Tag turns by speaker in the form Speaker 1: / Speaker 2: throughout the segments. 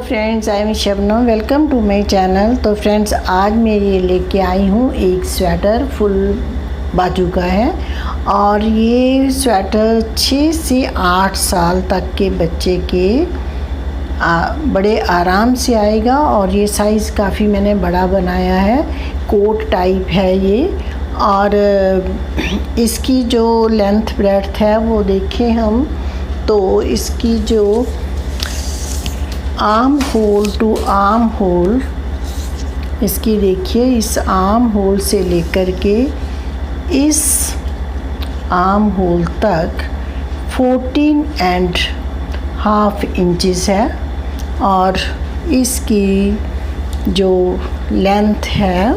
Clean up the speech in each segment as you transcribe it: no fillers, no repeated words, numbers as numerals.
Speaker 1: Friends, I am Shabnam. Welcome to my channel. तो friends, आज मैं ये लेके आई हूँ एक स्वेटर फुल बाजू का है और ये स्वेटर 6 से 8 साल तक के बच्चे के बड़े आराम से आएगा और ये साइज़ काफ़ी मैंने बड़ा बनाया है, कोट टाइप है ये। और इसकी जो लेंथ ब्रेड्थ है वो देखें हम, तो इसकी जो armhole to armhole, इसकी देखिए, इस आर्म होल से लेकर के इस आर्म होल तक 14.5 इंचेस है। और इसकी जो लेंथ है,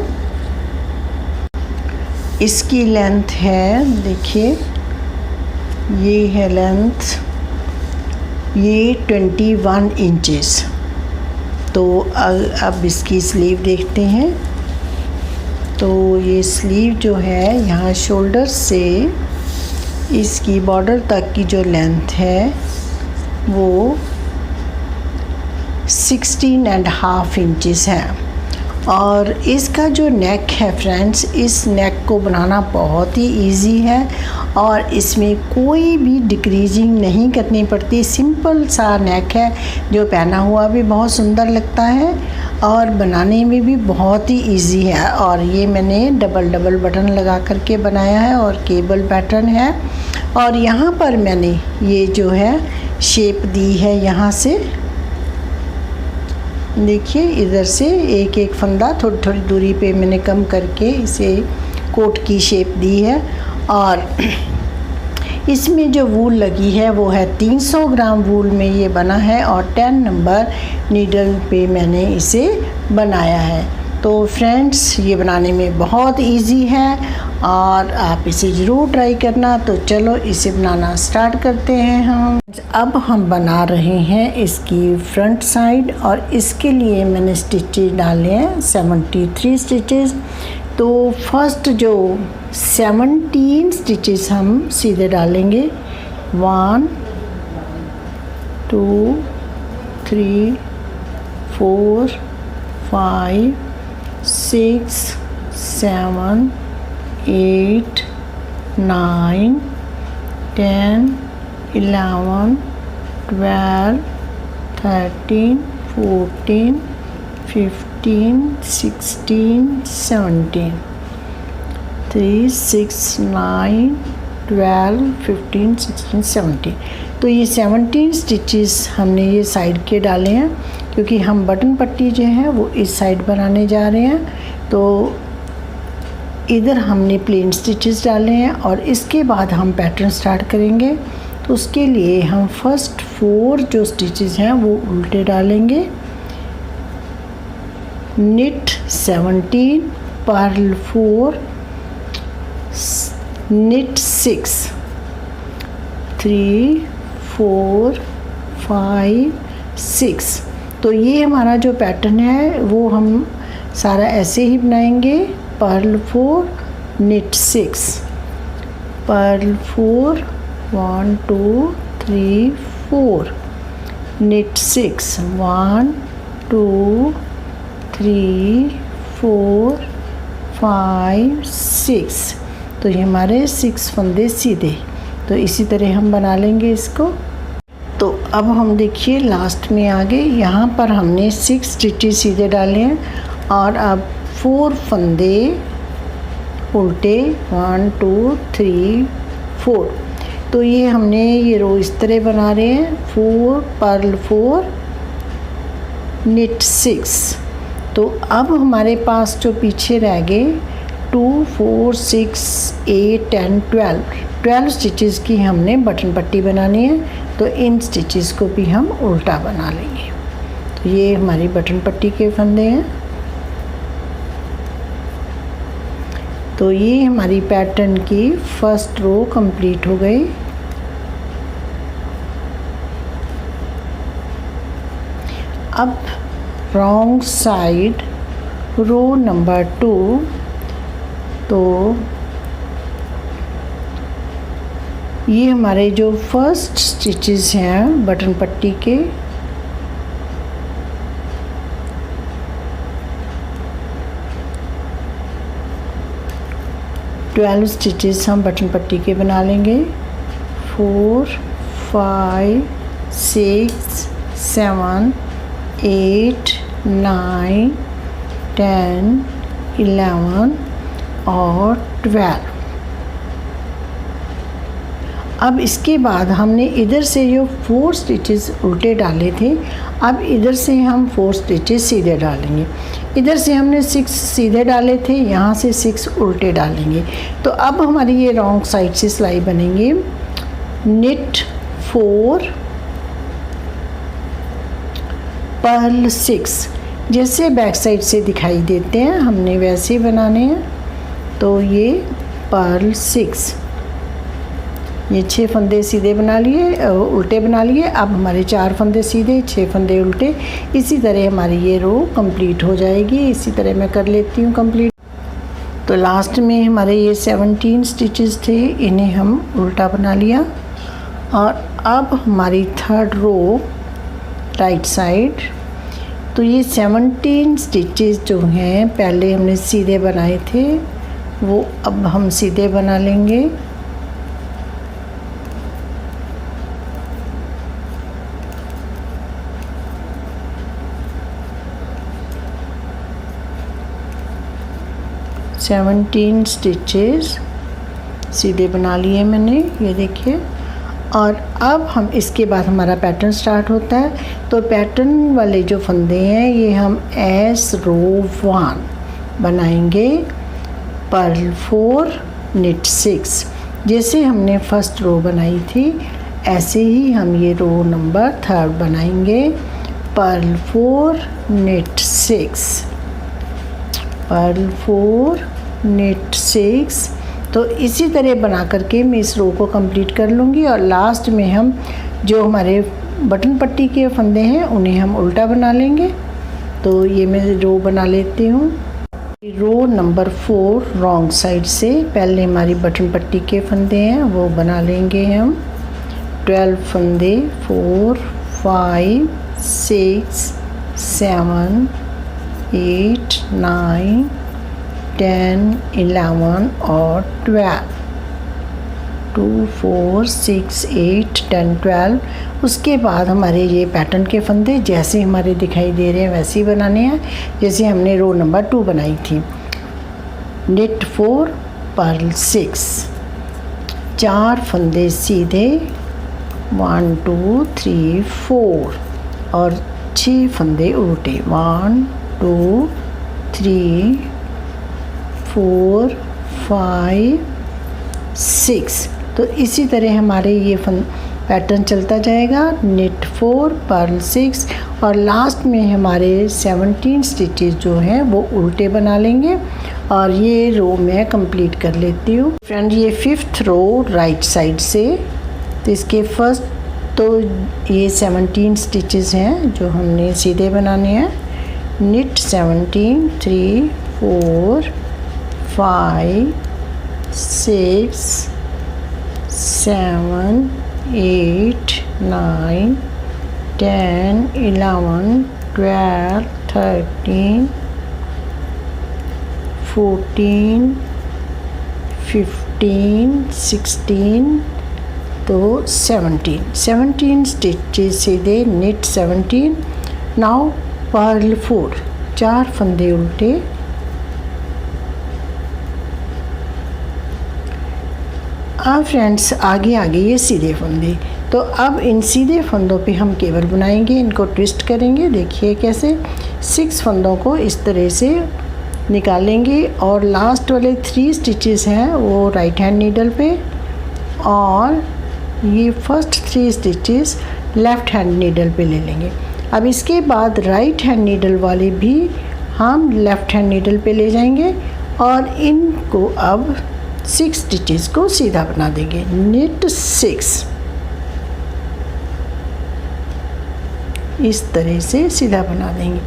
Speaker 1: इसकी लेंथ है, देखिए ये है लेंथ, ये 21 इंचेस। तो अब इसकी स्लीव देखते हैं। तो ये स्लीव जो है, यहाँ शोल्डर से इसकी बॉर्डर तक की जो लेंथ है वो 16.5 इंचेस है। और इसका जो नेक है फ्रेंड्स, इस नेक को बनाना बहुत ही इजी है और इसमें कोई भी डिक्रीजिंग नहीं करनी पड़ती। सिंपल सा नेक है जो पहना हुआ भी बहुत सुंदर लगता है और बनाने में भी बहुत ही इजी है। और ये मैंने डबल बटन लगा करके बनाया है और केबल पैटर्न है। और यहाँ पर मैंने ये जो है शेप दी है, यहाँ से देखिए, इधर से एक एक फंदा थोड़ी दूरी पे मैंने कम करके इसे कोट की शेप दी है। और इसमें जो वूल लगी है वो है 300 ग्राम वूल में ये बना है और 10 नंबर नीडल पे मैंने इसे बनाया है। तो फ्रेंड्स, ये बनाने में बहुत इजी है और आप इसे ज़रूर ट्राई करना। तो चलो इसे बनाना स्टार्ट करते हैं हम। अब हम बना रहे हैं इसकी फ्रंट साइड और इसके लिए मैंने स्टिचेस डाले हैं 73 स्टिचेस। तो फर्स्ट जो 17 स्टिचेस हम सीधे डालेंगे, 1 2 3 4 5 6 7 8 9 10 11 12 13 14 15 16 17 3 6 9 12 15 16 17। तो ये 17 स्टिचेस हमने ये साइड के डाले हैं क्योंकि हम बटन पट्टी जो है वो इस साइड बनाने जा रहे हैं। तो इधर हमने प्लेन स्टिचेस डाले हैं और इसके बाद हम पैटर्न स्टार्ट करेंगे। तो उसके लिए हम फर्स्ट 4 जो स्टिचेस हैं वो उल्टे डालेंगे। Knit 17, purl 4, knit 6, 3 4 5 6। तो ये हमारा जो पैटर्न है वो हम सारा ऐसे ही बनाएंगे। Purl 4, knit 6, purl 4, 1 2 3 4, knit 6, 1 2 3 4 5 6। तो ये हमारे 6 फंदे सीधे। तो इसी तरह हम बना लेंगे इसको। तो अब हम देखिए लास्ट में आ गए। यहाँ पर हमने 6 स्टिचेस सीधे डाले हैं और अब 4 फंदे उल्टे, 1 2 3 4। तो ये हमने ये रो इस तरह बना रहे हैं। 4 पर्ल 4, निट 6। तो अब हमारे पास जो पीछे रह गए 2 4 6 8 10 12 स्टिचेस की हमने बटन पट्टी बनानी है। तो इन स्टिचेस को भी हम उल्टा बना लेंगे। तो ये हमारी बटन पट्टी के फंदे हैं। तो ये हमारी पैटर्न की फर्स्ट रो कंप्लीट हो गई। अब रॉन्ग साइड रो नंबर 2। तो ये हमारे जो फर्स्ट स्टिचेस हैं बटन पट्टी के, 12 स्टिचेस हम बटन पट्टी के बना लेंगे। 4 5 6 7 8 9 10 11 और 12। अब इसके बाद हमने इधर से जो 4 स्टिचेस उल्टे डाले थे, अब इधर से हम 4 स्टिचेस सीधे डालेंगे। इधर से हमने 6 सीधे डाले थे, यहाँ से 6 उल्टे डालेंगे। तो अब हमारी ये रॉन्ग साइड से सिलाई बनेंगे। निट 4 पर्ल 6, जैसे बैक साइड से दिखाई देते हैं हमने वैसे बनाने हैं। तो ये पर्ल 6, ये 6 फंदे सीधे बना लिए, उल्टे बना लिए। अब हमारे 4 फंदे सीधे, 6 फंदे उल्टे। इसी तरह हमारी ये रो कंप्लीट हो जाएगी। इसी तरह मैं कर लेती हूँ कंप्लीट। तो लास्ट में हमारे ये 17 स्टिचेस थे, इन्हें हम उल्टा बना लिया। और अब हमारी 3rd रो राइट साइड। तो ये 17 स्टिचेस जो हैं पहले हमने सीधे बनाए थे, वो अब हम सीधे बना लेंगे। सेवनटीन स्टिचेस सीधे बना लिए मैंने, ये देखिए। और अब हम इसके बाद हमारा पैटर्न स्टार्ट होता है। तो पैटर्न वाले जो फंदे हैं ये हम एस रो 1 बनाएंगे, पर्ल 4 निट 6। जैसे हमने फर्स्ट रो बनाई थी ऐसे ही हम ये रो नंबर 3rd बनाएंगे, पर्ल 4 निट 6, पर्ल 4 निट 6। तो इसी तरह बना करके मैं इस रो को कंप्लीट कर लूँगी। और लास्ट में हम जो हमारे बटन पट्टी के फंदे हैं उन्हें हम उल्टा बना लेंगे। तो ये मैं रो बना लेती हूँ। रो नंबर 4 रॉन्ग साइड से पहले हमारी बटन पट्टी के फंदे हैं वो बना लेंगे हम। 12 फंदे, 4 5 6 7 8 9 10 11 और 12, 2 4 6 8 10 12। उसके बाद हमारे ये पैटर्न के फंदे जैसे हमारे दिखाई दे रहे हैं वैसे ही बनाने हैं जैसे हमने रो नंबर 2 बनाई थी। निट 4 पर्ल 6, 4 फंदे सीधे, 1 2 3 4 और 6 फंदे उल्टे, 1 2 3 4 5 6। तो इसी तरह हमारे ये पैटर्न चलता जाएगा। निट 4 पर्ल 6 और लास्ट में हमारे 17 स्टिचेस जो हैं वो उल्टे बना लेंगे। और ये रो मैं कंप्लीट कर लेती हूँ। फ्रेंड ये 5th रो राइट साइड से, तो इसके फर्स्ट तो ये 17 स्टिचेस हैं जो हमने सीधे बनाने हैं। निट 17 3 4 5 6 7 8 9 10 11 12 13 14 15 16 तो 17 स्टिचेस सीधे, निट 17। नाउ पर्ल 4, 4 फंदे उल्टे, अब फ्रेंड्स आगे ये सीधे फंदे। तो अब इन सीधे फंदों पे हम केवल बनाएंगे, इनको ट्विस्ट करेंगे। देखिए कैसे 6 फंदों को इस तरह से निकालेंगे और लास्ट वाले 3 स्टिचेस हैं वो राइट हैंड नीडल पे और ये first 3 stitches left hand needle पे ले लेंगे। अब इसके बाद राइट हैंड नीडल वाले भी हम लेफ़्ट हैंड नीडल पे ले जाएंगे और इनको अब 6 स्टिचेस को सीधा बना देंगे। निट 6 इस तरह से सीधा बना देंगे।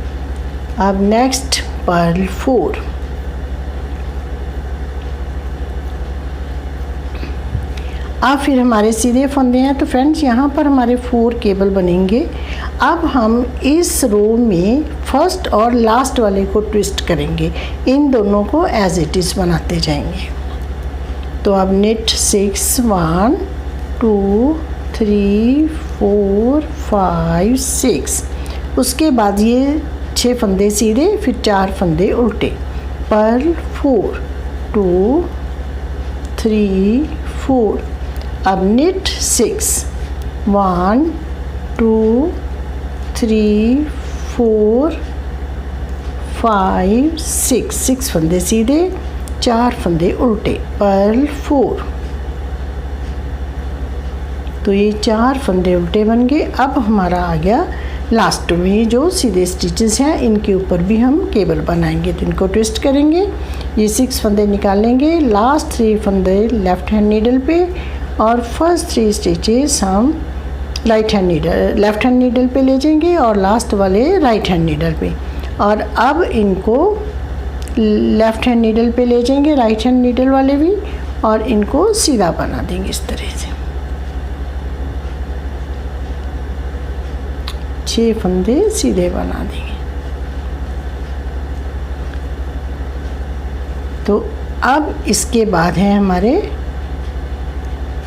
Speaker 1: अब नेक्स्ट पर्ल 4, अब फिर हमारे सीधे फंदे हैं। तो फ्रेंड्स यहाँ पर हमारे 4 केबल बनेंगे। अब हम इस रो में फर्स्ट और लास्ट वाले को ट्विस्ट करेंगे, इन दोनों को एज इट इज़ बनाते जाएंगे। तो अब निट 6 1 2 3 4 5 6, उसके बाद ये 6 फंदे सीधे, फिर 4 फंदे उल्टे, पर्ल 4 2 3 4। अब निट 6 1 2 3 4 5 6, 6 फंदे सीधे, 4 फंदे उल्टे, पर्ल 4। तो ये 4 फंदे उल्टे बन गए। अब हमारा आ गया लास्ट में जो सीधे स्टिचेस हैं, इनके ऊपर भी हम केबल बनाएंगे। तो इनको ट्विस्ट करेंगे, ये 6 फंदे निकालेंगे, लास्ट 3 फंदे लेफ़्ट हैंड नीडल पे और फर्स्ट 3 स्टिचेस हम लेफ़्ट हैंड नीडल पे ले जाएंगे और लास्ट वाले राइट हैंड नीडल पे। और अब इनको लेफ़्ट हैंड नीडल पे ले जाएंगे, राइट हैंड नीडल वाले भी, और इनको सीधा बना देंगे इस तरह से। 6 फंदे सीधे बना देंगे। तो अब इसके बाद है हमारे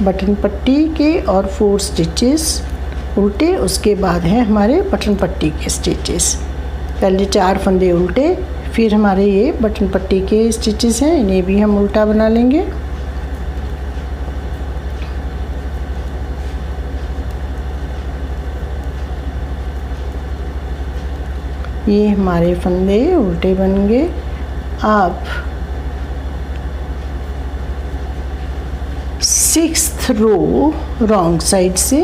Speaker 1: बटन पट्टी के और 4 स्टिचेस उल्टे, उसके बाद है हमारे बटन पट्टी के स्टिचेस। पहले 4 फंदे उल्टे, फिर हमारे ये बटन पट्टी के स्टिचेस हैं, इन्हें भी हम उल्टा बना लेंगे। ये हमारे फंदे उल्टे बन गए। अब 6th रो रॉन्ग साइड से,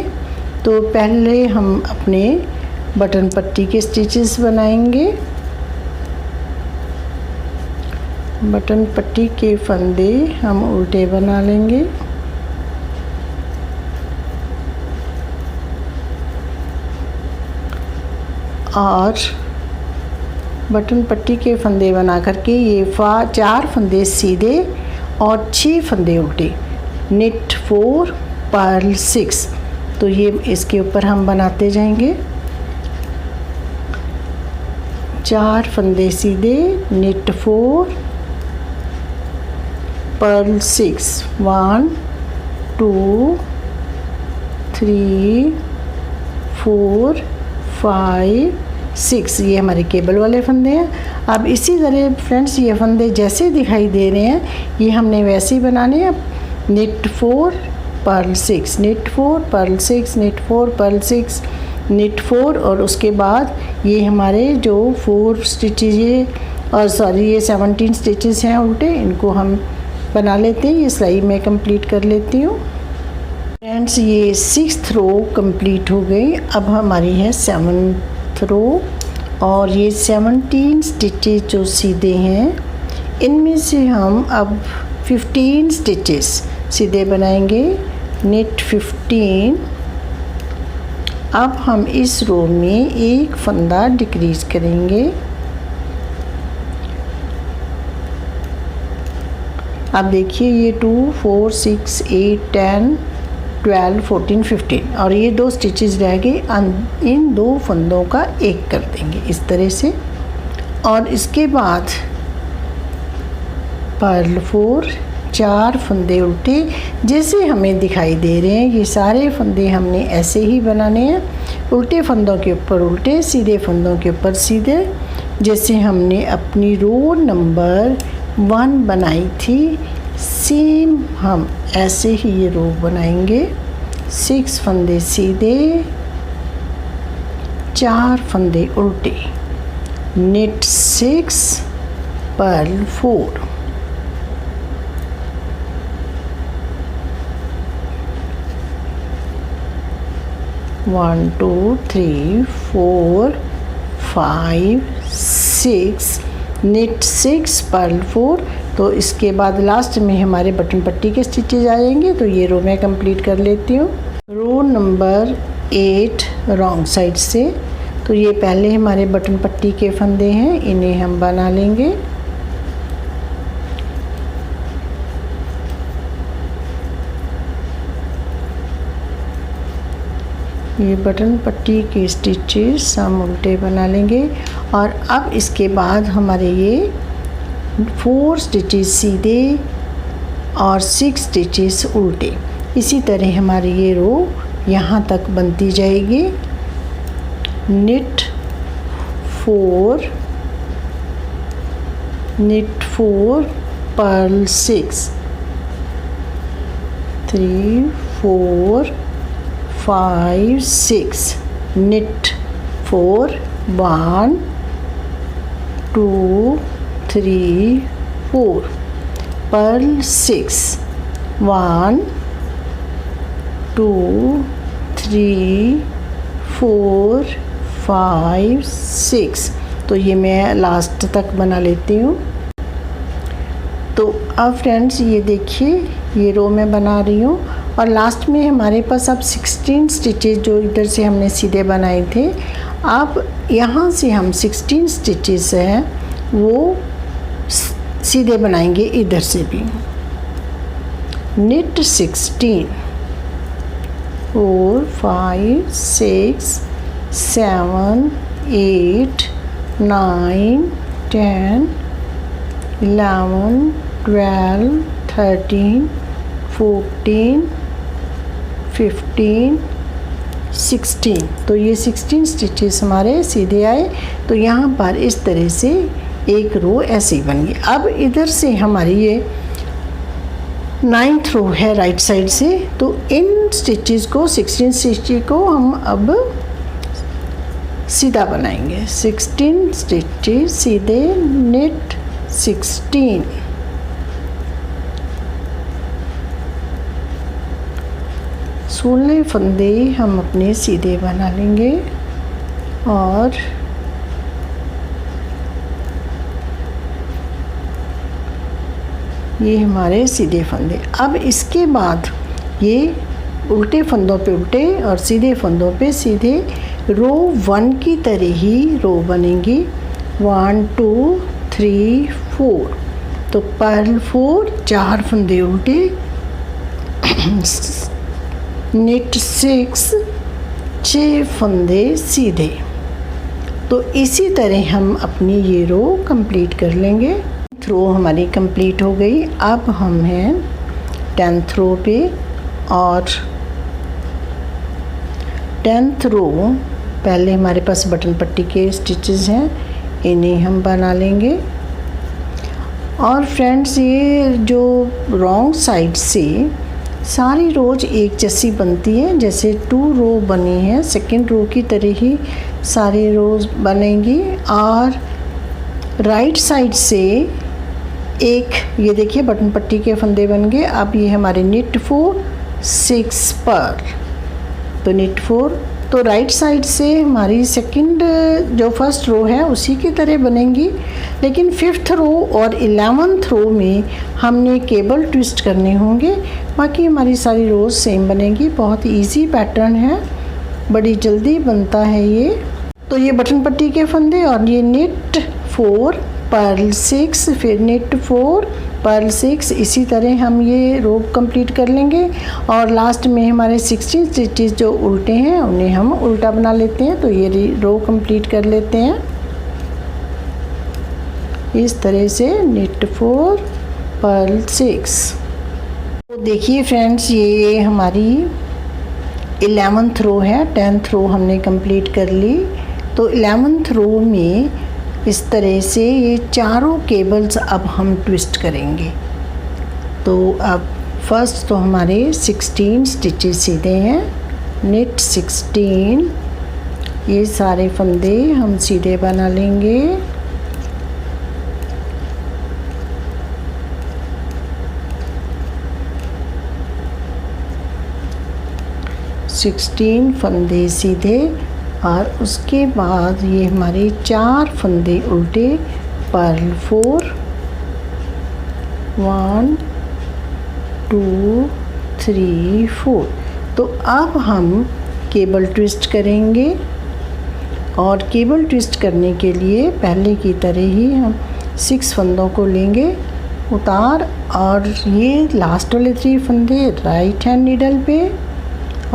Speaker 1: तो पहले हम अपने बटन पट्टी के स्टिचेस बनाएंगे। बटन पट्टी के फंदे हम उल्टे बना लेंगे। और बटन पट्टी के फंदे बना करके ये 4 फंदे सीधे और 6 फंदे उल्टे, निट 4 पर्ल 6। तो ये इसके ऊपर हम बनाते जाएंगे। 4 फंदे सीधे, निट 4 पर्ल 6, 1 2 3 4 5 6, ये हमारे केबल वाले फंदे हैं। अब इसी तरह फ्रेंड्स ये फंदे जैसे दिखाई दे रहे हैं, ये हमने वैसे ही बनाने हैं। Knit 4 purl 6, knit 4 purl 6, knit 4 purl 6, knit 4, और उसके बाद ये हमारे जो 4 स्टिचेज ये ये 17 स्टिचेस हैं उल्टे, इनको हम बना लेते हैं। ये सिलाई मैं कंप्लीट कर लेती हूँ। फ्रेंड्स ये 6th रो कंप्लीट हो गई। अब हमारी है 7th रो, और ये 17 स्टिचेस जो सीधे हैं, इनमें से हम अब 15 स्टिचेस सीधे बनाएंगे। निट 15। अब हम इस रो में एक फंदा डिक्रीज करेंगे। अब देखिए ये 2 4 6 8 10 12 14 15, और ये 2 स्टिचेस रह गए। इन 2 फंदों का एक कर देंगे इस तरह से। और इसके बाद पर्ल 4, 4 फंदे उल्टे जैसे हमें दिखाई दे रहे हैं। ये सारे फंदे हमने ऐसे ही बनाने हैं, उल्टे फंदों के ऊपर उल्टे, सीधे फंदों के ऊपर सीधे, जैसे हमने अपनी रो नंबर 1 बनाई थी, सेम हम ऐसे ही ये रो बनाएंगे। 6 फंदे सीधे, 4 फंदे उल्टे, knit 6 purl 4, one 2 3 4 5 6, knit 6 purl 4। तो इसके बाद लास्ट में हमारे बटन पट्टी के स्टिचेज आ जाएंगे। तो ये रो मैं कंप्लीट कर लेती हूँ। रो नंबर 8 रॉन्ग साइड से, तो ये पहले हमारे बटन पट्टी के फंदे हैं, इन्हें हम बना लेंगे। ये बटन पट्टी के स्टिचेस हम उल्टे बना लेंगे। और अब इसके बाद हमारे ये 4 स्टिचेस सीधे और 6 स्टिचेस उल्टे। इसी तरह हमारी ये रो यहाँ तक बनती जाएगी। knit 4 purl 6 3 4 5 6 knit 4 1 2 3 4 purl 6 1 2 3 4 5 6। तो ये मैं लास्ट तक बना लेती हूँ। तो अब फ्रेंड्स ये देखिए ये रो मैं बना रही हूँ और लास्ट में हमारे पास अब 16 स्टिचेस जो इधर से हमने सीधे बनाए थे, अब यहाँ से हम 16 स्टिचेस हैं वो सीधे बनाएंगे इधर से भी। knit 16 4 5 6 7 8 9 10 11 12 13 14 15 16। तो ये 16 स्टिचेस हमारे सीधे आए। तो यहाँ पर इस तरह से एक रो ऐसे ही बन गई। अब इधर से हमारी ये 9th रो है राइट साइड से। तो इन स्टिचेस को 16 स्टिचेस को हम अब सीधा बनाएंगे। 16 स्टिचेस सीधे knit 16 16 फंदे हम अपने सीधे बना लेंगे और ये हमारे सीधे फंदे। अब इसके बाद ये उल्टे फंदों पे उल्टे और सीधे फंदों पे सीधे रो 1 की तरह ही रो बनेगी। 1 2 3 4। तो पर्ल 4 4 फंदे उल्टे knit 6 6 फंदे सीधे। तो इसी तरह हम अपनी ये रो कंप्लीट कर लेंगे। रो हमारी कंप्लीट हो गई। अब हम हैं 10th रो पे और 10th रो पहले हमारे पास बटन पट्टी के स्टिचेस हैं, इन्हें हम बना लेंगे। और फ्रेंड्स ये जो रॉन्ग साइड से सारी रोज एक जैसी बनती है, जैसे 2 रो बनी है सेकंड रो की तरह ही सारी रोज बनेंगी। और राइट साइड से एक ये देखिए बटन पट्टी के फंदे बन गए। अब ये हमारे knit 4 6 पर्ल। तो knit 4 तो राइट साइड से हमारी सेकंड जो फर्स्ट रो है उसी की तरह बनेंगी, लेकिन 5th रो और 11th रो में हमने केबल ट्विस्ट करने होंगे। बाकी हमारी सारी रोज सेम बनेगी। बहुत इजी पैटर्न है, बड़ी जल्दी बनता है ये। तो ये बटन पट्टी के फंदे और ये knit 4 पर्ल 6 फिर knit 4 पर्ल 6, इसी तरह हम ये रो कंप्लीट कर लेंगे। और लास्ट में हमारे 16 स्टिचेस जो उल्टे हैं उन्हें हम उल्टा बना लेते हैं। तो ये रो कंप्लीट कर लेते हैं इस तरह से knit 4 पर्ल 6। तो देखिए फ्रेंड्स ये हमारी 11th रो है। 10th रो हमने कंप्लीट कर ली। तो 11th रो में इस तरह से ये चारों केबल्स अब हम ट्विस्ट करेंगे। तो अब फर्स्ट तो हमारे 16 स्टिचेस सीधे हैं। knit 16 ये सारे फंदे हम सीधे बना लेंगे। सिक्सटीन फंदे सीधे और उसके बाद ये हमारे 4 फंदे उल्टे पर्ल 4 1 2 3 4। तो अब हम केबल ट्विस्ट करेंगे और केबल ट्विस्ट करने के लिए पहले की तरह ही हम 6 फंदों को लेंगे उतार और ये लास्ट वाले 3 फंदे राइट हैंड नीडल पे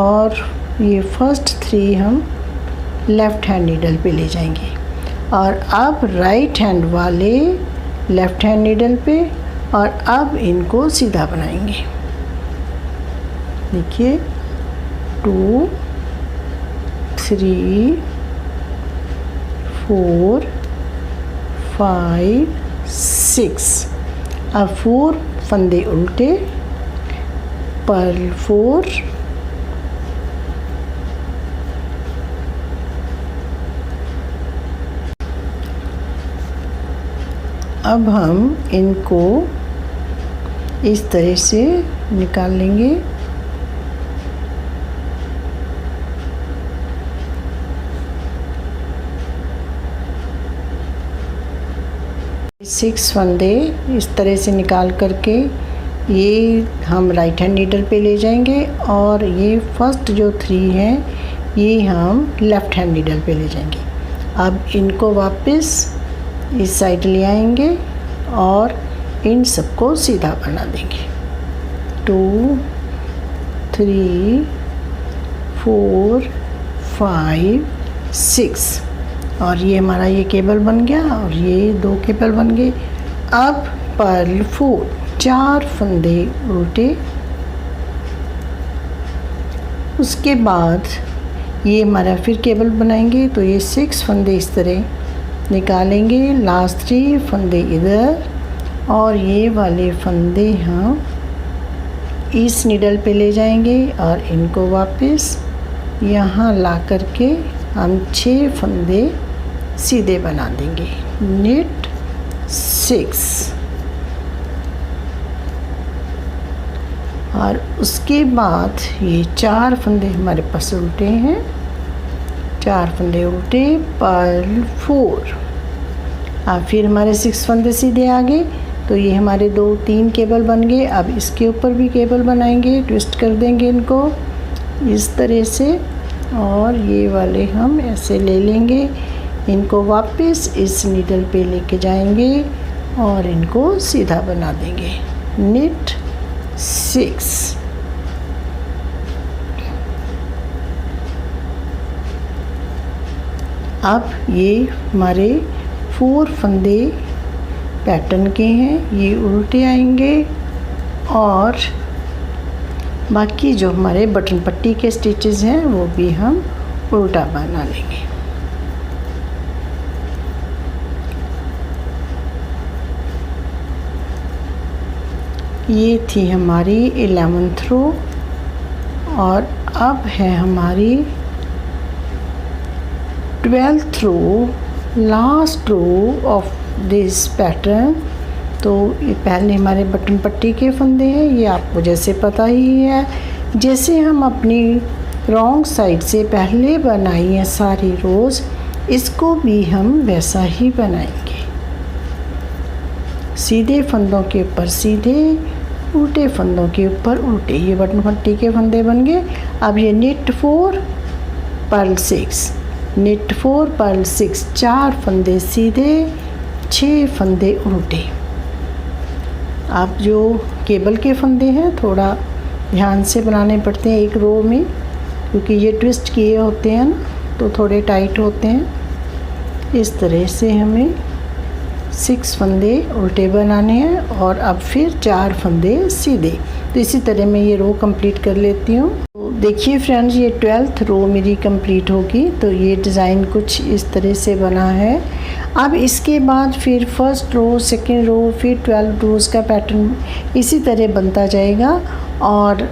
Speaker 1: और ये फर्स्ट 3 हम लेफ़्ट हैंड नीडल पे ले जाएंगे। और अब राइट हैंड वाले लेफ़्ट हैंड नीडल पे और अब इनको सीधा बनाएंगे। देखिए 2 3 4 5 6। अब 4 फंदे उल्टे, पर्ल 4, अब हम इनको इस तरह से निकाल लेंगे। सिक्स फंदे इस तरह से निकाल करके ये हम राइट हैंड नीडल पे ले जाएंगे और ये फर्स्ट जो 3 हैं ये हम लेफ़्ट हैंड नीडल पे ले जाएंगे। अब इनको वापस इस साइड ले आएंगे और इन सबको सीधा बना देंगे। 2 3 4 5 6 और ये हमारा ये केबल बन गया और ये 2 केबल बन गए। अब पर्ल 4 4 फंदे उल्टे, उसके बाद ये हमारा फिर केबल बनाएंगे तो ये 6 फंदे इस तरह निकालेंगे। लास्ट 3 फंदे इधर और ये वाले फंदे हम इस नीडल पे ले जाएंगे और इनको वापस यहाँ ला करके हम 6 फंदे सीधे बना देंगे। knit 6 और उसके बाद ये 4 फंदे हमारे पास उल्टे हैं, 4 फंदे उल्टे, पर्ल 4। अब फिर हमारे 6 फंदे सीधे आ गए तो ये हमारे 2-3 केबल बन गए। अब इसके ऊपर भी केबल बनाएंगे, ट्विस्ट कर देंगे इनको इस तरह से और ये वाले हम ऐसे ले लेंगे। इनको वापस इस नीडल पे लेके जाएंगे और इनको सीधा बना देंगे। knit 6 अब ये हमारे 4 फंदे पैटर्न के हैं, ये उल्टे आएंगे और बाकी जो हमारे बटन पट्टी के स्टिचेस हैं वो भी हम उल्टा बना लेंगे। ये थी हमारी 11th रो और अब है हमारी 12th row, last row of this pattern. तो ये पहले हमारे बटन पट्टी के फंदे हैं, ये आपको जैसे पता ही है। जैसे हम अपनी रॉन्ग साइड से पहले बनाई है सारी रोज़, इसको भी हम वैसा ही बनाएंगे। सीधे फंदों के ऊपर सीधे, उल्टे फंदों के ऊपर उल्टे। ये बटन पट्टी के फंदे बन गए। अब ये knit 4 पर्ल 6, knit 4 पर्ल 6, 4 फंदे सीधे, 6 फंदे उल्टे। आप जो केबल के फंदे हैं थोड़ा ध्यान से बनाने पड़ते हैं एक रो में, क्योंकि ये ट्विस्ट किए होते हैं ना तो थोड़े टाइट होते हैं। इस तरह से हमें 6 फंदे उल्टे बनाने हैं और अब फिर 4 फंदे सीधे। तो इसी तरह मैं ये रो कंप्लीट कर लेती हूँ। तो देखिए फ्रेंड्स, ये 12th रो मेरी कंप्लीट होगी। तो ये डिज़ाइन कुछ इस तरह से बना है। अब इसके बाद फिर फर्स्ट रो, सेकंड रो, फिर 12 रोज़ का पैटर्न इसी तरह बनता जाएगा। और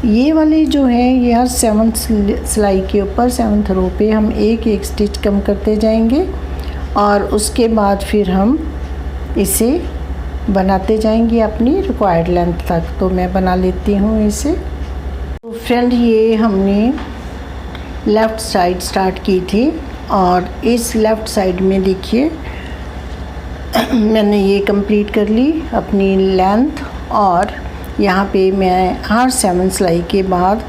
Speaker 1: ये वाले जो है ये हर 7th सिलाई के ऊपर 7th रो पे हम एक एक स्टिच कम करते जाएंगे और उसके बाद फिर हम इसे बनाते जाएंगे अपनी रिक्वायर्ड लेंथ तक। तो मैं बना लेती हूँ इसे। तो फ्रेंड, ये हमने लेफ़्ट साइड स्टार्ट की थी और इस लेफ़्ट साइड में देखिए मैंने ये कंप्लीट कर ली अपनी लेंथ। और यहाँ पे मैं हर 7 सिलाई के बाद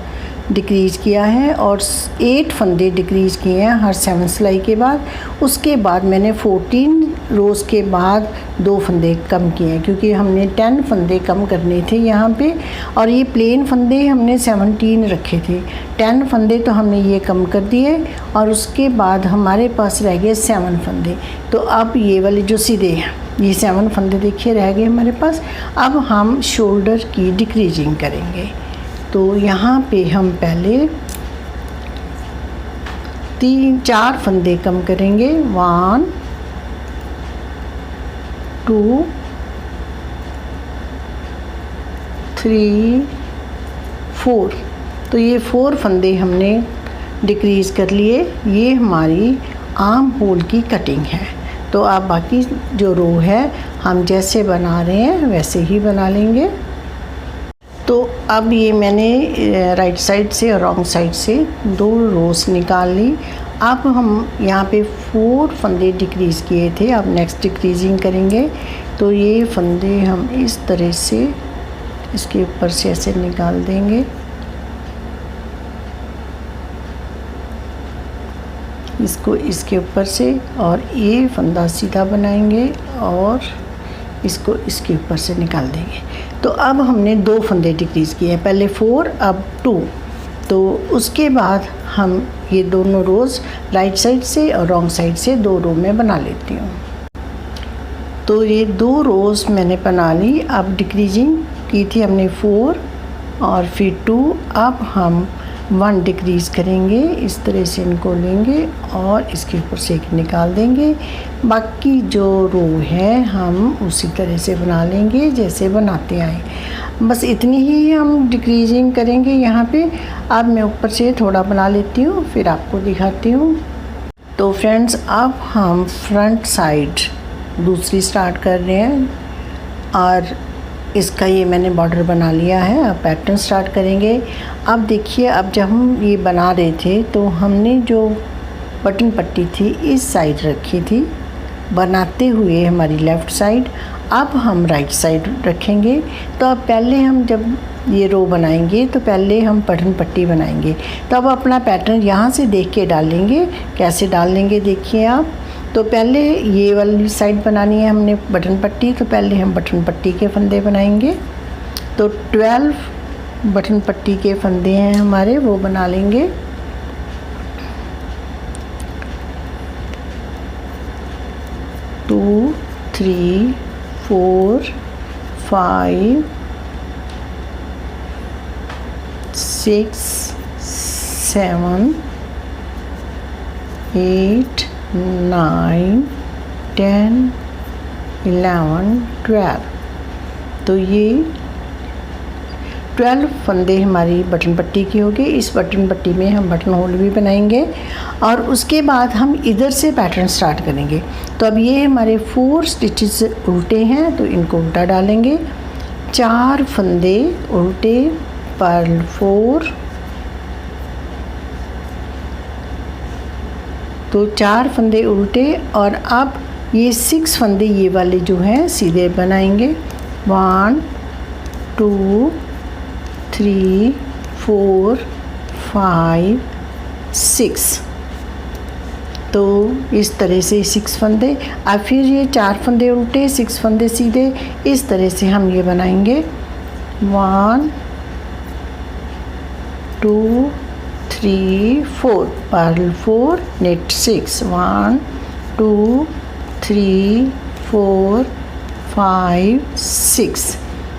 Speaker 1: डिक्रीज़ किया है और 8 फंदे डिक्रीज़ किए हैं हर 7 सिलाई के बाद। उसके बाद मैंने 14 रोज़ के बाद 2 फंदे कम किए हैं, क्योंकि हमने 10 फंदे कम करने थे यहाँ पे, और ये प्लेन फंदे हमने 17 रखे थे। 10 फंदे तो हमने ये कम कर दिए और उसके बाद हमारे पास रह गए 7 फंदे। तो अब ये वाले जो सीधे हैं, ये 7 फंदे देखिए रह गए हमारे पास। अब हम शोल्डर की डिक्रीजिंग करेंगे। तो यहाँ पे हम पहले 4 फंदे कम करेंगे। 1 2 3 4। तो ये 4 फंदे हमने डिक्रीज़ कर लिए। ये हमारी आर्म होल की कटिंग है। तो आप बाकी जो रो है हम जैसे बना रहे हैं वैसे ही बना लेंगे। तो अब ये मैंने राइट साइड से और रॉन्ग साइड से 2 रोज़ निकाल ली। अब हम यहाँ पे 4 फंदे डिक्रीज़ किए थे, अब नेक्स्ट डिक्रीजिंग करेंगे। तो ये फंदे हम इस तरह से इसके ऊपर से ऐसे निकाल देंगे, इसको इसके ऊपर से, और ये फंदा सीधा बनाएंगे और इसको इसके ऊपर से निकाल देंगे। तो अब हमने 2 फंदे डिक्रीज़ किए हैं, पहले 4 अब 2। तो उसके बाद हम ये दोनों रोज़ राइट साइड से और रॉन्ग साइड से 2 रो में बना लेती हूँ। तो ये 2 रोज़ मैंने बना ली। अब डिक्रीजिंग की थी हमने 4 और फिर 2। अब हम 1 डिक्रीज़ करेंगे, इस तरह से इनको लेंगे और इसके ऊपर से एक निकाल देंगे। बाकी जो रो है हम उसी तरह से बना लेंगे जैसे बनाते आए, बस इतनी ही हम डिक्रीजिंग करेंगे यहाँ पे। अब मैं ऊपर से थोड़ा बना लेती हूँ फिर आपको दिखाती हूँ। तो फ्रेंड्स अब हम फ्रंट साइड दूसरी स्टार्ट कर रहे हैं और इसका ये मैंने बॉर्डर बना लिया है। अब पैटर्न स्टार्ट करेंगे। अब देखिए, अब जब हम ये बना रहे थे तो हमने जो बटन पट्टी थी इस साइड रखी थी बनाते हुए हमारी लेफ़्ट साइड। अब हम राइट साइड रखेंगे। तो अब पहले हम जब ये रो बनाएंगे तो पहले हम बटन पट्टी बनाएंगे। तो अब अपना पैटर्न यहाँ से देख के डालेंगे। कैसे डाल लेंगे देखिए आप। तो पहले ये वाली साइड बनानी है हमने बटन पट्टी, तो पहले हम बटन पट्टी के फंदे बनाएंगे। तो 12 बटन पट्टी के फंदे हैं हमारे, वो बना लेंगे। टू 3 4 5 6 7 8 9 10 11 12। तो ये 12 फंदे हमारी बटन पट्टी की होगी। इस बटन पट्टी में हम बटन होल भी बनाएंगे और उसके बाद हम इधर से पैटर्न स्टार्ट करेंगे। तो अब ये हमारे 4 स्टिचेस उल्टे हैं तो इनको उल्टा डालेंगे। 4 फंदे उल्टे, पर्ल 4, तो 4 फंदे उल्टे और अब ये 6 फंदे ये वाले जो हैं सीधे बनाएंगे। 1 2 3 4 5 6। तो इस तरह से 6 फंदे। अब फिर ये 4 फंदे उल्टे, 6 फंदे सीधे, इस तरह से हम ये बनाएंगे। 1 2 3 4, पर्ल 4, नेट 6, 1 2 3 4 5 6।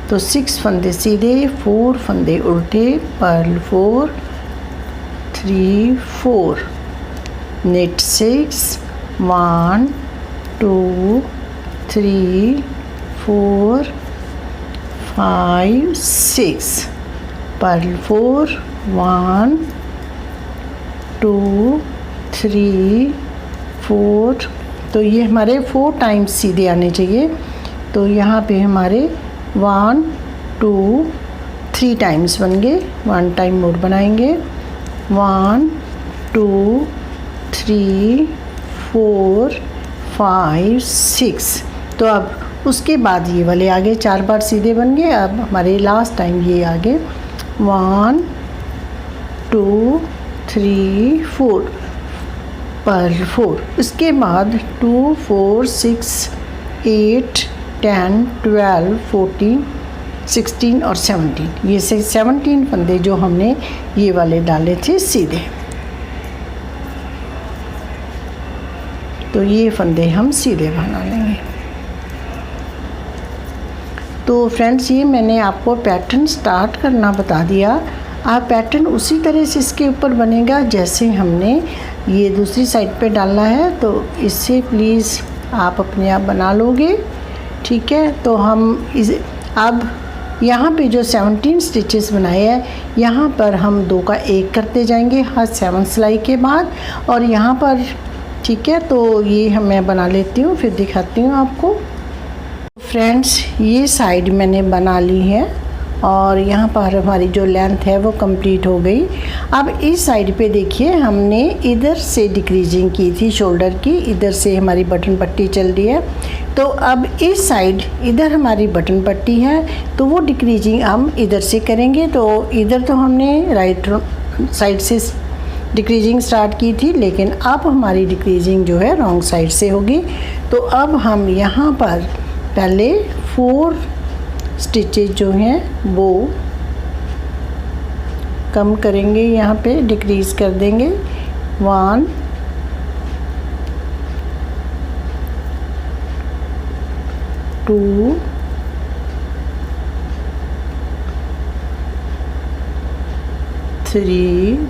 Speaker 1: तो 6 फंदे सीधे, 4 फंदे उल्टे, पर्ल 4 3 4, नेट 6, 1 2 3 4 5 6, पर्ल 4 1 2 3 4। तो ये हमारे 4 टाइम्स सीधे आने चाहिए। तो यहाँ पे हमारे 1 2 3 टाइम्स बन गए। 1 टाइम और बनाएंगे। 1 2 3 4 5 6। तो अब उसके बाद ये वाले आगे 4 बार सीधे बन गए। अब हमारे लास्ट टाइम ये आगे 1 2 3 4 पर्ल 4। इसके बाद 2 4 6 8 10 12 14 16 और 17, ये से 17 फंदे जो हमने ये वाले डाले थे सीधे। तो ये फंदे हम सीधे बना लेंगे। तो फ्रेंड्स, ये मैंने आपको पैटर्न स्टार्ट करना बता दिया। आप पैटर्न उसी तरह से इसके ऊपर बनेगा जैसे हमने ये दूसरी साइड पे डालना है। तो इससे प्लीज़ आप अपने आप बना लोगे, ठीक है। तो हम अब यहाँ पे जो 17 स्टिचेस बनाए हैं, यहाँ पर हम 2 का 1 करते जाएंगे हर 7 सिलाई के बाद, और यहाँ पर, ठीक है। तो ये मैं बना लेती हूँ, फिर दिखाती हूँ आपको। फ्रेंड्स, ये साइड मैंने बना ली है और यहाँ पर हमारी जो लेंथ है वो कंप्लीट हो गई। अब इस साइड पे देखिए, हमने इधर से डिक्रीजिंग की थी शोल्डर की, इधर से हमारी बटन पट्टी चल रही है। तो अब इस साइड इधर हमारी बटन पट्टी है, तो वो डिक्रीजिंग हम इधर से करेंगे। तो इधर तो हमने राइट साइड से डिक्रीजिंग स्टार्ट की थी, लेकिन अब हमारी डिक्रीजिंग जो है रॉन्ग साइड से होगी। तो अब हम यहाँ पर पहले 4 स्टिचेज जो हैं वो कम करेंगे, यहाँ पे डिक्रीज़ कर देंगे। 1 2 3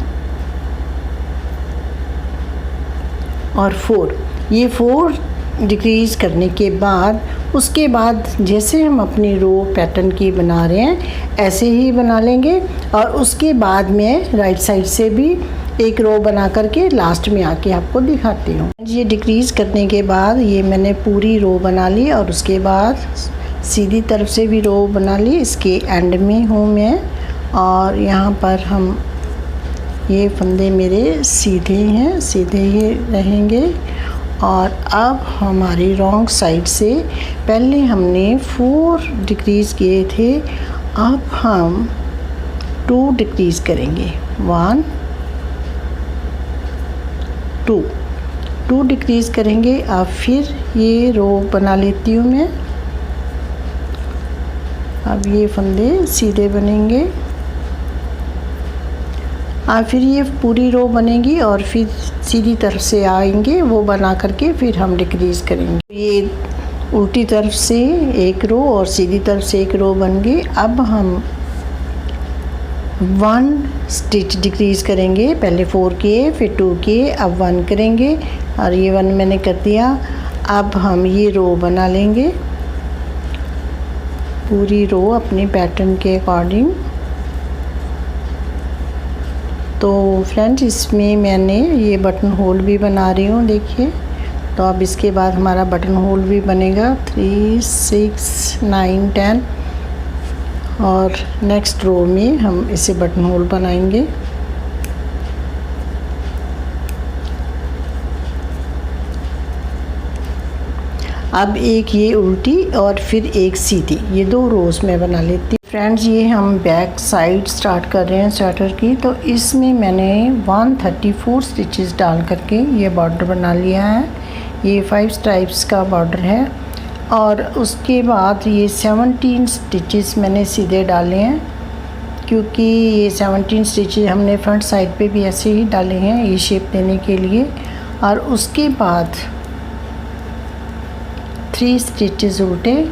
Speaker 1: और 4। ये 4 डिक्रीज़ करने के बाद, उसके बाद जैसे हम अपनी रो पैटर्न की बना रहे हैं ऐसे ही बना लेंगे। और उसके बाद में राइट साइड से भी एक रो बना करके लास्ट में आके आपको दिखाती हूँ। ये डिक्रीज़ करने के बाद ये मैंने पूरी रो बना ली, और उसके बाद सीधी तरफ से भी रो बना ली। इसके एंड में हूँ मैं, और यहाँ पर हम ये फंदे मेरे सीधे हैं, सीधे ही रहेंगे। और अब हमारी रॉन्ग साइड से पहले हमने 4 डिक्रीज़ किए थे, अब हम 2 डिक्रीज़ करेंगे। 1 2 डिक्रीज़ करेंगे। अब फिर ये रो बना लेती हूँ मैं। अब ये फंदे सीधे बनेंगे, और फिर ये पूरी रो बनेगी, और फिर सीधी तरफ से आएंगे वो बना करके फिर हम डिक्रीज़ करेंगे। ये उल्टी तरफ से एक रो और सीधी तरफ से एक रो बन गई। अब हम 1 स्टिच डिक्रीज़ करेंगे, पहले 4 किए, फिर 2 किए, अब 1 करेंगे, और ये 1 मैंने कर दिया। अब हम ये रो बना लेंगे, पूरी रो अपनी पैटर्न के अकॉर्डिंग। तो फ्रेंड्स, इसमें मैंने ये बटन होल भी बना रही हूँ, देखिए। तो अब इसके बाद हमारा बटन होल भी बनेगा 3 6 9 10, और नेक्स्ट रो में हम इसे बटन होल बनाएंगे। अब एक ये उल्टी और फिर एक सीधी, ये 2 रोज़ में बना लेती। फ्रेंड्स, ये हम बैक साइड स्टार्ट कर रहे हैं स्वेटर की। तो इसमें मैंने 134 स्टिचेस डाल करके ये बॉर्डर बना लिया है। ये 5 स्ट्राइप्स का बॉर्डर है, और उसके बाद ये 17 स्टिचेस मैंने सीधे डाले हैं, क्योंकि ये 17 स्टिचेस हमने फ्रंट साइड पे भी ऐसे ही डाले हैं ये शेप देने के लिए। और उसके बाद 3 स्टिचेस उल्टे,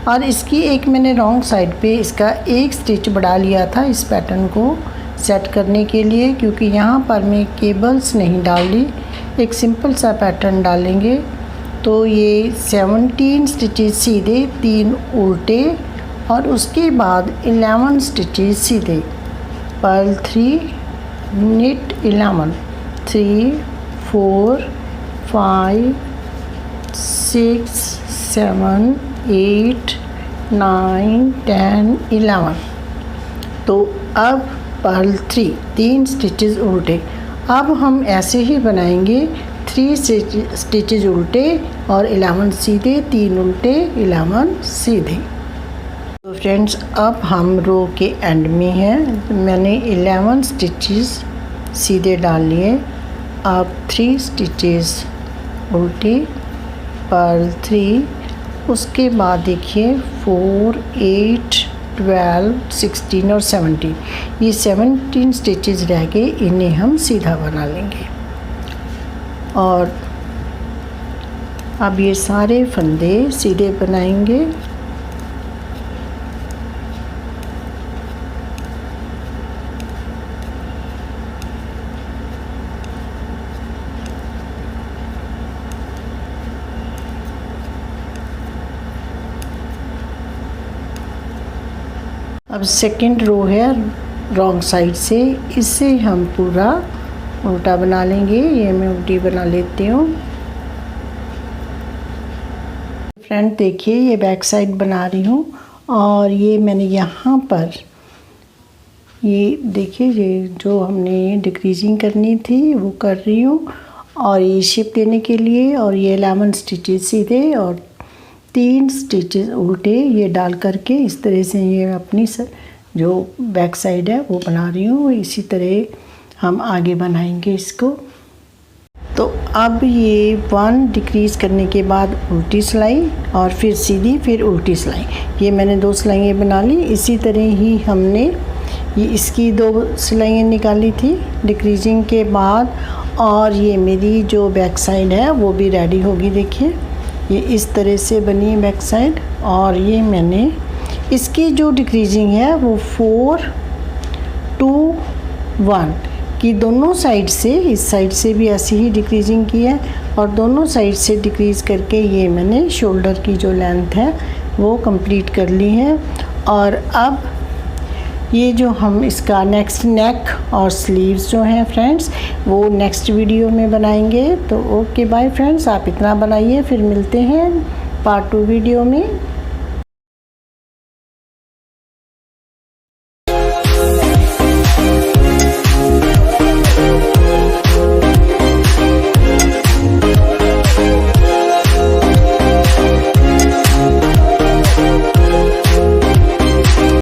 Speaker 1: और इसकी एक मैंने रॉन्ग साइड पे इसका एक स्टिच बढ़ा लिया था इस पैटर्न को सेट करने के लिए, क्योंकि यहाँ पर मैं केबल्स नहीं डाल दी, एक सिंपल सा पैटर्न डालेंगे। तो ये 17 स्टिचेस सीधे, 3 उल्टे, और उसके बाद 11 स्टिचेस सीधे, पर्ल 3 निट 11 3 4 5 6 7 8 9 10 11। तो अब पर्ल 3 स्टिचेस उल्टे। अब हम ऐसे ही बनाएंगे 3 स्टिचेस उल्टे और 11 सीधे, 3 उल्टे 11 सीधे। तो फ्रेंड्स, अब हम रो के एंड में हैं। मैंने 11 स्टिचेस सीधे डाल लिए। अब 3 स्टिचेस उल्टे, पर्ल 3, उसके बाद देखिए 4, 8, 12, 16 और 17, ये 17 स्टिचेस रह गए, इन्हें हम सीधा बना लेंगे। और अब ये सारे फंदे सीधे बनाएंगे। अब सेकंड रो है रॉन्ग साइड से, इससे हम पूरा उल्टा बना लेंगे। ये मैं उल्टी बना लेती हूँ। फ्रेंड देखिए ये बैक साइड बना रही हूँ और ये मैंने यहाँ पर ये देखिए ये जो हमने डिक्रीजिंग करनी थी वो कर रही हूँ, और ये शेप देने के लिए। और ये 11 स्टिचेस सीधे और 3 स्टिचेस उल्टे ये डाल करके इस तरह से ये अपनी जो बैक साइड है वो बना रही हूँ। इसी तरह हम आगे बनाएंगे इसको। तो अब ये 1 डिक्रीज़ करने के बाद उल्टी सिलाई और फिर सीधी, फिर उल्टी सिलाई, ये मैंने 2 सिलाइयाँ बना ली। इसी तरह ही हमने ये इसकी 2 सिलाइयाँ निकाली थी डिक्रीजिंग के बाद। और ये मेरी जो बैक साइड है वो भी रेडी होगी। देखिए ये इस तरह से बनी बैक साइड। और ये मैंने इसकी जो डिक्रीजिंग है वो 4, 2, 1 की दोनों साइड से, इस साइड से भी ऐसी ही डिक्रीजिंग की है और दोनों साइड से डिक्रीज़ करके ये मैंने शोल्डर की जो लेंथ है वो कंप्लीट कर ली है। और अब ये जो हम इसका नेक्स्ट नेक और स्लीव्स जो हैं फ्रेंड्स वो नेक्स्ट वीडियो में बनाएंगे। तो ओके बाय फ्रेंड्स, आप इतना बनाइए, फिर मिलते हैं पार्ट 2 वीडियो में।